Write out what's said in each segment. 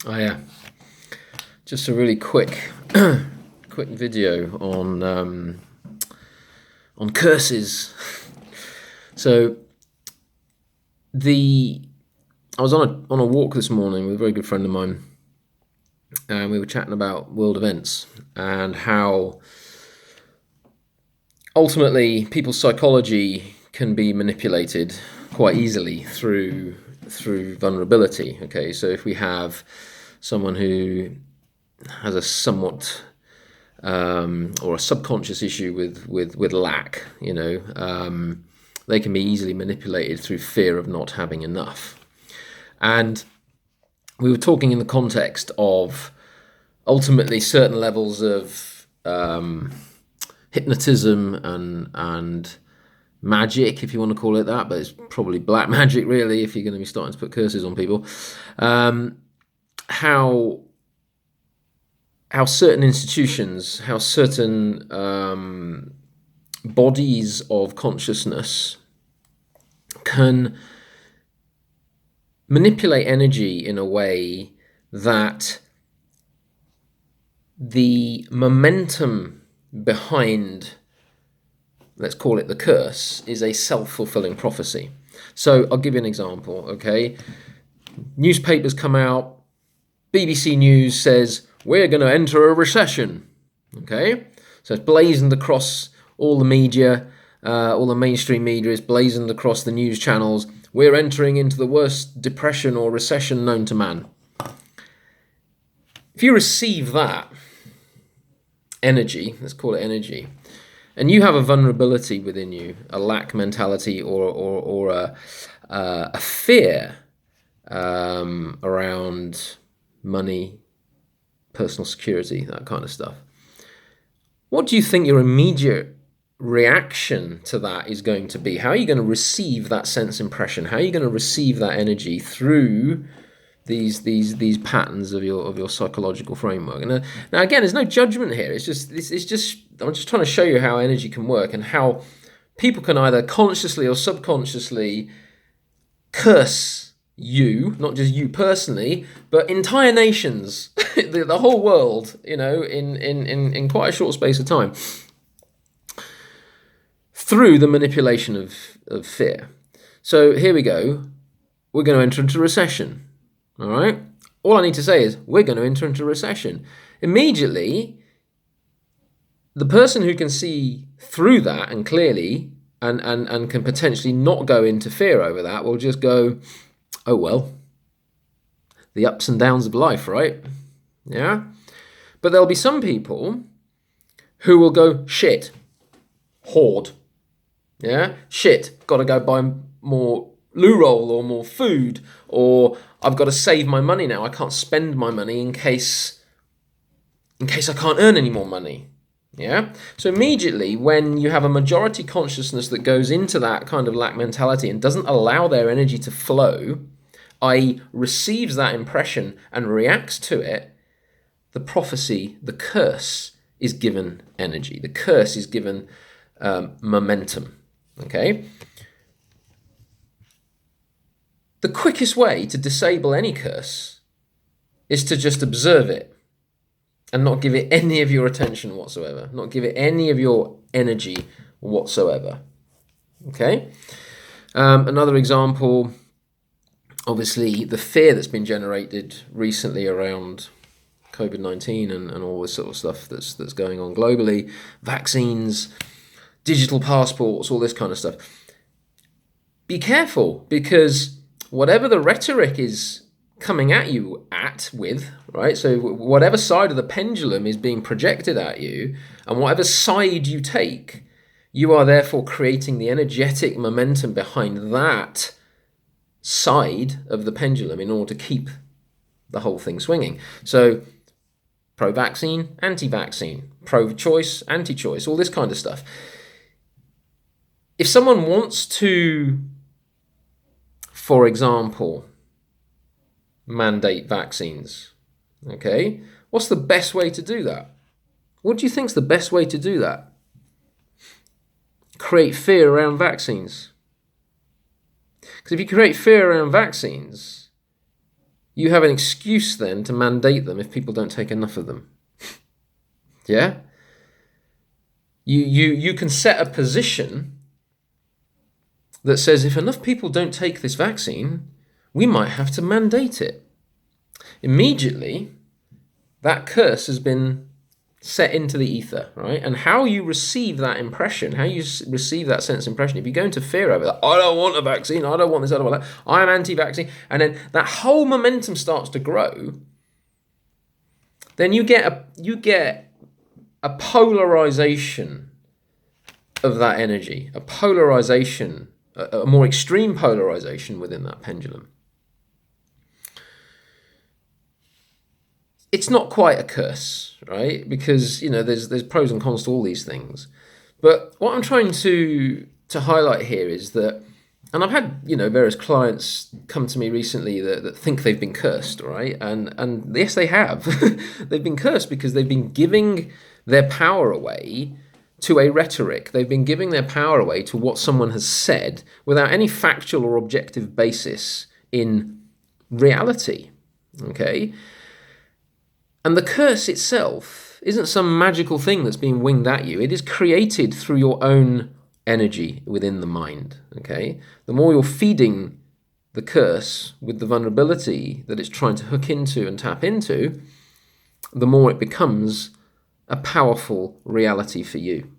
Oh yeah, just a really quick, quick video on curses. So the I was on a walk this morning with a very good friend of mine, and we were chatting about world events and how ultimately people's psychology can be manipulated quite easily through vulnerability. Okay, so if we have someone who has a somewhat or a subconscious issue with lack, they can be easily manipulated through fear of not having enough. And we were talking in the context of ultimately certain levels of hypnotism and magic, if you want to call it that, but it's probably black magic really if you're going to be starting to put curses on people. How certain institutions, how certain bodies of consciousness can manipulate energy in a way that the momentum behind, let's call it the curse, is a self-fulfilling prophecy. So I'll give you an example, okay? Newspapers come out, BBC News says, we're going to enter a recession, okay? So it's blazoned across all the media, all the mainstream media is blazoned across the news channels. We're entering into the worst depression or recession known to man. If you receive that energy, let's call it energy, and you have a vulnerability within you, a lack mentality or a fear around money, personal security, that kind of stuff, what do you think your immediate reaction to that is going to be? How are you going to receive that sense impression? How are you going to receive that energy through these patterns of your psychological framework? And now again, there's no judgment here. It's just I'm just trying to show you how energy can work and how people can either consciously or subconsciously curse you, not just you personally, but entire nations, the whole world, in quite a short space of time, through the manipulation of fear. So here we go. We're going to enter into recession. All right? All I need to say is we're going to enter into recession. Immediately, the person who can see through that and clearly and can potentially not go into fear over that will just go, oh, well, the ups and downs of life, right? Yeah? But there'll be some people who will go, shit, hoard. Yeah? Shit, got to go buy more loo roll or more food, or I've got to save my money now. I can't spend my money in case I can't earn any more money. Yeah? So immediately when you have a majority consciousness that goes into that kind of lack mentality and doesn't allow their energy to flow, i.e. receives that impression and reacts to it, the prophecy, the curse, is given energy. The curse is given momentum. Okay? The quickest way to disable any curse is to just observe it and not give it any of your attention whatsoever, not give it any of your energy whatsoever. Okay? Another example, obviously, the fear that's been generated recently around COVID-19 and all this sort of stuff that's going on globally, vaccines, digital passports, all this kind of stuff. Be careful, because whatever the rhetoric is coming at you with, right? So whatever side of the pendulum is being projected at you, and whatever side you take, you are therefore creating the energetic momentum behind that side of the pendulum in order to keep the whole thing swinging. So pro-vaccine, anti-vaccine, pro-choice, anti-choice, all this kind of stuff. If someone wants to, for example, mandate vaccines, okay, what's the best way to do that? What do you think's the best way to do that? Create fear around vaccines. Because if you create fear around vaccines, you have an excuse then to mandate them if people don't take enough of them. Yeah? You can set a position that says if enough people don't take this vaccine, we might have to mandate it. Immediately, that curse has been set into the ether, right? And how you receive that impression, how you receive that sense impression, if you go into fear over that, I don't want a vaccine, I don't want this, I don't want that, I'm anti-vaccine, and then that whole momentum starts to grow, then you get a polarization of that energy, a polarization, a more extreme polarization within that pendulum. It's not quite a curse, right? Because, there's pros and cons to all these things. But what I'm trying to highlight here is that, and I've had, various clients come to me recently that think they've been cursed, right? And yes, they have. They've been cursed because they've been giving their power away to a rhetoric. They've been giving their power away to what someone has said without any factual or objective basis in reality, okay? And the curse itself isn't some magical thing that's being winged at you. It is created through your own energy within the mind, okay? The more you're feeding the curse with the vulnerability that it's trying to hook into and tap into, the more it becomes a powerful reality for you,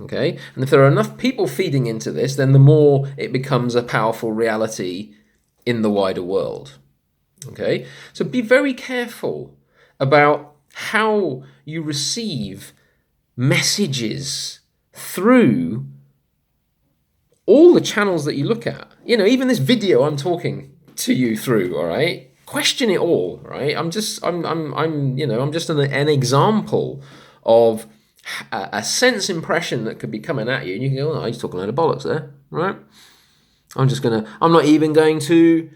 okay? And if there are enough people feeding into this, then the more it becomes a powerful reality in the wider world, okay? So be very careful about how you receive messages through all the channels that you look at. Even this video I'm talking to you through, all right? Question it all, right? I'm just an example of a sense impression that could be coming at you, and you can go, oh, he's talking a load of bollocks there, right? I'm not even going to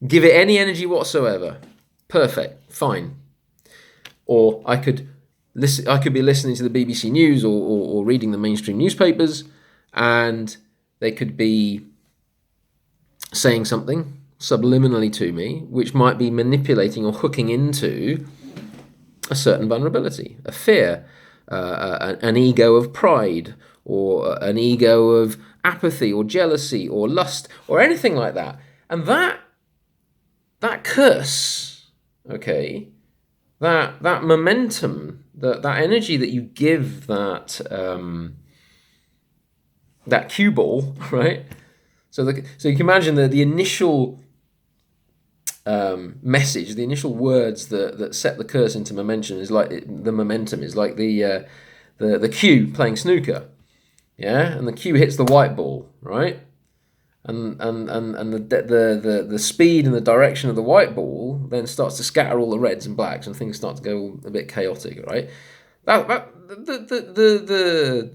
give it any energy whatsoever. Perfect, fine. Or I could be listening to the BBC News or reading the mainstream newspapers, and they could be saying something subliminally to me, which might be manipulating or hooking into a certain vulnerability, a fear, an ego of pride, or an ego of apathy or jealousy or lust or anything like that. And that curse, okay, that momentum, that energy that you give that cue ball, right? So you can imagine the initial message, the initial words that set the curse into momentum is like the cue playing snooker, yeah, and the cue hits the white ball, right? And the speed and the direction of the white ball then starts to scatter all the reds and blacks, and things start to go a bit chaotic, right? The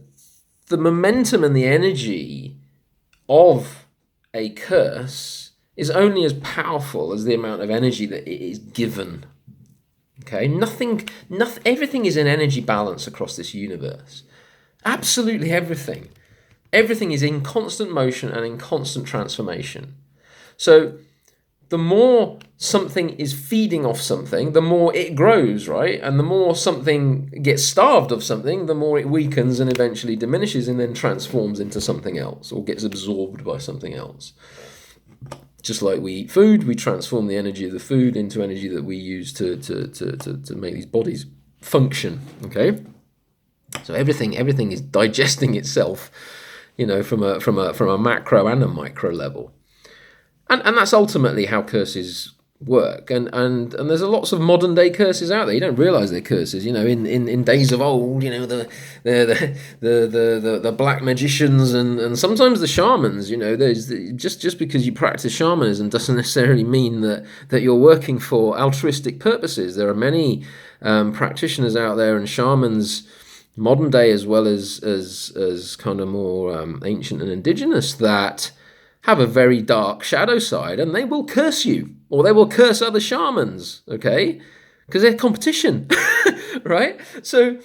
momentum and the energy of a curse is only as powerful as the amount of energy that it is given. Okay, everything is in energy balance across this universe. Absolutely everything. Everything is in constant motion and in constant transformation. So the more something is feeding off something, the more it grows, right? And the more something gets starved of something, the more it weakens and eventually diminishes and then transforms into something else or gets absorbed by something else. Just like we eat food, we transform the energy of the food into energy that we use to make these bodies function, okay? So everything is digesting itself, from a macro and a micro level. And that's ultimately how curses work. And there's lots of modern day curses out there. You don't realize they're curses. In days of old, the black magicians and sometimes the shamans. There's just because you practice shamanism doesn't necessarily mean that you're working for altruistic purposes. There are many practitioners out there and shamans, modern day as well as kind of more ancient and indigenous, that have a very dark shadow side, and they will curse you, or they will curse other shamans, okay? Because they're competition, right? So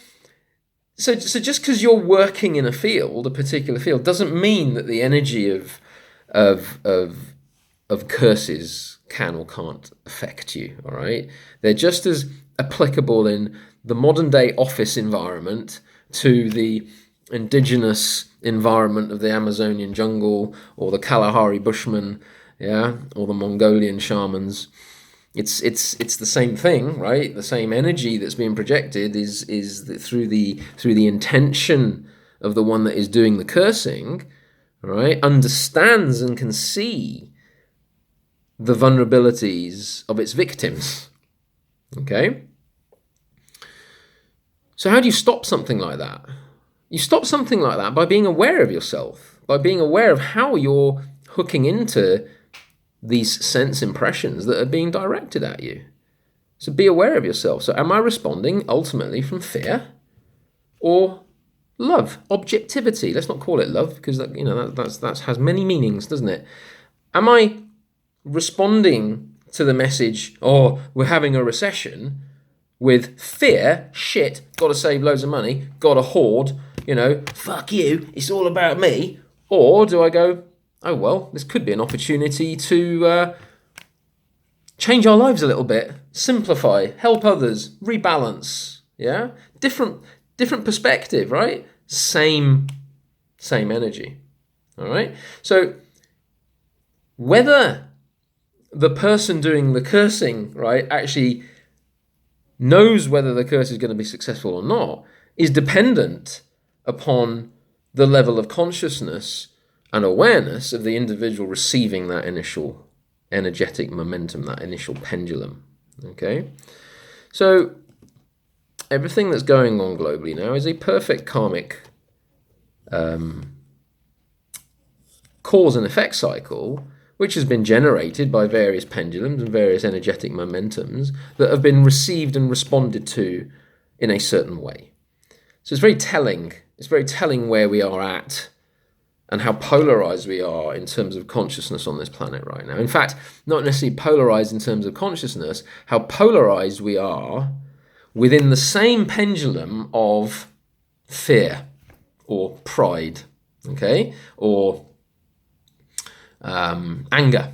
just because you're working in a particular field, doesn't mean that the energy of curses can or can't affect you, all right? They're just as applicable in the modern day office environment to the indigenous environment of the Amazonian jungle or the Kalahari Bushmen, yeah, or the Mongolian shamans. It's the same thing, right? The same energy that's being projected is through the intention of the one that is doing the cursing, right? Understands and can see the vulnerabilities of its victims. Okay? So how do you stop something like that? You stop something like that by being aware of yourself, by being aware of how you're hooking into these sense impressions that are being directed at you. So be aware of yourself. So am I responding ultimately from fear or love, objectivity? Let's not call it love, because that has many meanings, doesn't it? Am I responding to the message, oh, we're having a recession, with fear, shit, gotta save loads of money, gotta hoard, fuck you, it's all about me? Or do I go, oh, well, this could be an opportunity to change our lives a little bit, simplify, help others, rebalance, yeah? Different perspective, right? Same energy, all right? So whether the person doing the cursing, right, actually knows whether the curse is going to be successful or not is dependent upon the level of consciousness and awareness of the individual receiving that initial energetic momentum, that initial pendulum. Okay? So everything that's going on globally now is a perfect karmic cause and effect cycle, which has been generated by various pendulums and various energetic momentums that have been received and responded to in a certain way. So it's very telling. It's very telling where we are at and how polarized we are in terms of consciousness on this planet right now. In fact, not necessarily polarized in terms of consciousness, how polarized we are within the same pendulum of fear or pride, okay, or anger.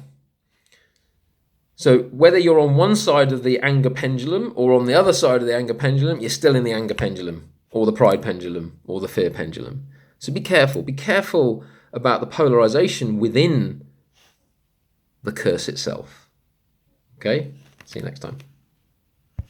So whether you're on one side of the anger pendulum or on the other side of the anger pendulum, you're still in the anger pendulum or the pride pendulum or the fear pendulum. So be careful. Be careful about the polarization within the curse itself. Okay? See you next time.